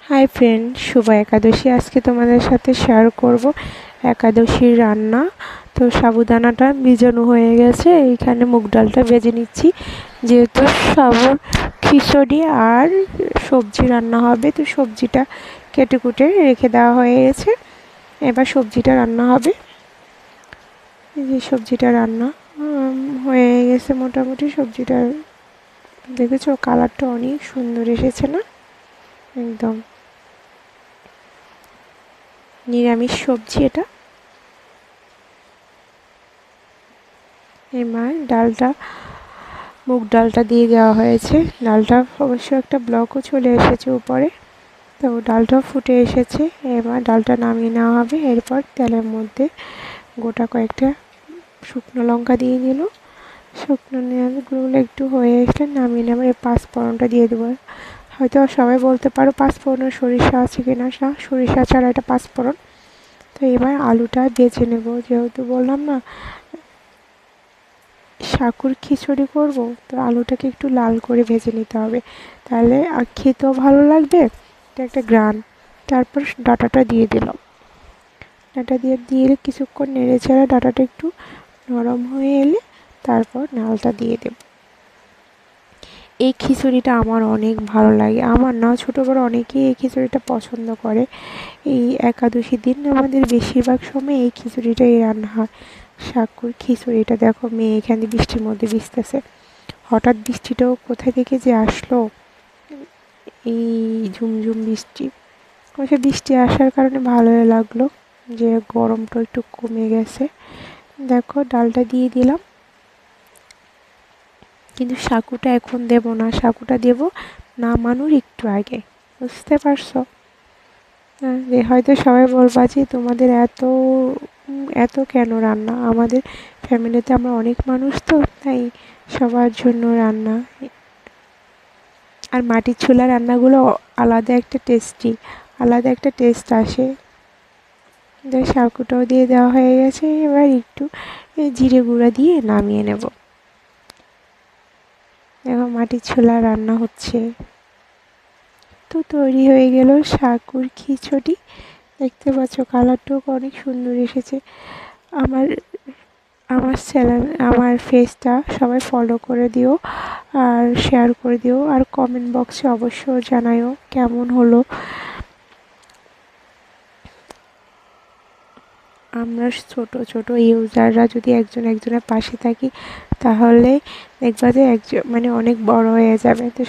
Hi friend, শুভ একাদশী। আজকে তোমাদের সাথে শেয়ার করব একাদশীর রান্না। তো সাবুদানাটা ভিজানো হয়ে গেছে, এইখানে মুগ ডালটা ভেজে নিচ্ছি। যেহেতু সাবুর খিচুড়ি আর সবজি রান্না হবে, তো সবজিটা কেটে কুটে রেখে দেওয়া হয়ে গেছে। এবার সবজিটা রান্না হবে। এই যে সবজিটা রান্না হয়ে গেছে মোটামুটি। সবজিটা দেখেছো, কালারটা অনেক সুন্দর এসেছে না? একদম নিরামিষ সবজি এটা। এবার মুগ ডালটা দিয়ে দেওয়া হয়েছে। ডালটা অবশ্য একটা ব্লকও চলে এসেছে উপরে, তো ডালটাও ফুটে এসেছে। এবার ডালটা নামিয়ে নেওয়া হবে। এরপর তেলের মধ্যে গোটা কয়েকটা শুকনো লঙ্কা দিয়ে দিল। শুকনো লঙ্কাগুলো একটু হয়ে আসলে নামিয়ে নেওয়ার এই পাঁচফোড়নটা দিয়ে দেবো। হয়তো সবাই বলতে পারো পাঁচফোড়নের সরিষা আছে কিনা, না, সরিষা ছাড়া এটা পাঁচফোড়ন। তো এবার আলুটা বেছে নেব, যেহেতু বললাম না সাকুর খিচুড়ি করব, তো আলুটাকে একটু লাল করে ভেজে নিতে হবে, তাহলে আর খেতেও ভালো লাগবে। এটা একটা গ্রান। তারপর ডাঁটাটা দিয়ে দিলাম। ডাঁটা দিয়ে কিছুক্ষণ নেড়ে চেড়ে ডাঁটাটা একটু নরম হয়ে এলে তারপর নালটা দিয়ে দেব। এই খিচুড়িটা আমার অনেক ভালো লাগে। আমার না, ছোটো বড়ো অনেকেই এই খিচুড়িটা পছন্দ করে। এই একাদশীর দিন আমাদের বেশিরভাগ সময় এই খিচুড়িটাই রান্না হয়। সাকুর খিচুড়িটা দেখো, মেয়ে এখানে বৃষ্টির মধ্যে ভিজতেছে। হঠাৎ বৃষ্টিটাও কোথা থেকে যে আসলো, এই ঝুমঝুম বৃষ্টি। অবশ্য বৃষ্টি আসার কারণে ভালোই লাগলো যে গরমটা একটু কমে গেছে। দেখো ডালটা দিয়ে দিলাম, কিন্তু সাকুটা এখন দেব না, সাকুটা দেব নামানোর একটু আগে। বুঝতে পারছো? হয়তো সবাই বলবা যে তোমাদের এত এত কেন রান্না। আমাদের ফ্যামিলিতে আমরা অনেক মানুষ, তো তাই সবার জন্য রান্না। আর মাটির চুলা রান্নাগুলো আলাদা একটা টেস্ট আসে। সাকুটাও দিয়ে দেওয়া হয়ে গেছে। এবার একটু জিরে গুঁড়া দিয়ে নামিয়ে নেব। দেখো মাটির ছোলা রান্না হচ্ছে। তো তৈরি হয়ে গেল সাকুর খিচুড়ি। দেখতে পাচ্ছ কালারটাও অনেক সুন্দর এসেছে। আমার আমার চ্যানেল, আমার ফেসটা সবাই ফলো করে দিও আর শেয়ার করে দিও, আর কমেন্ট বক্সে অবশ্যই জানাইও কেমন হলো। আমরা ছোট ছোট ইউজাররা যদি একজন একজনের পাশে থাকি, তাহলে দেখবা যে একজন মানে অনেক বড় হয়ে যাবে। তো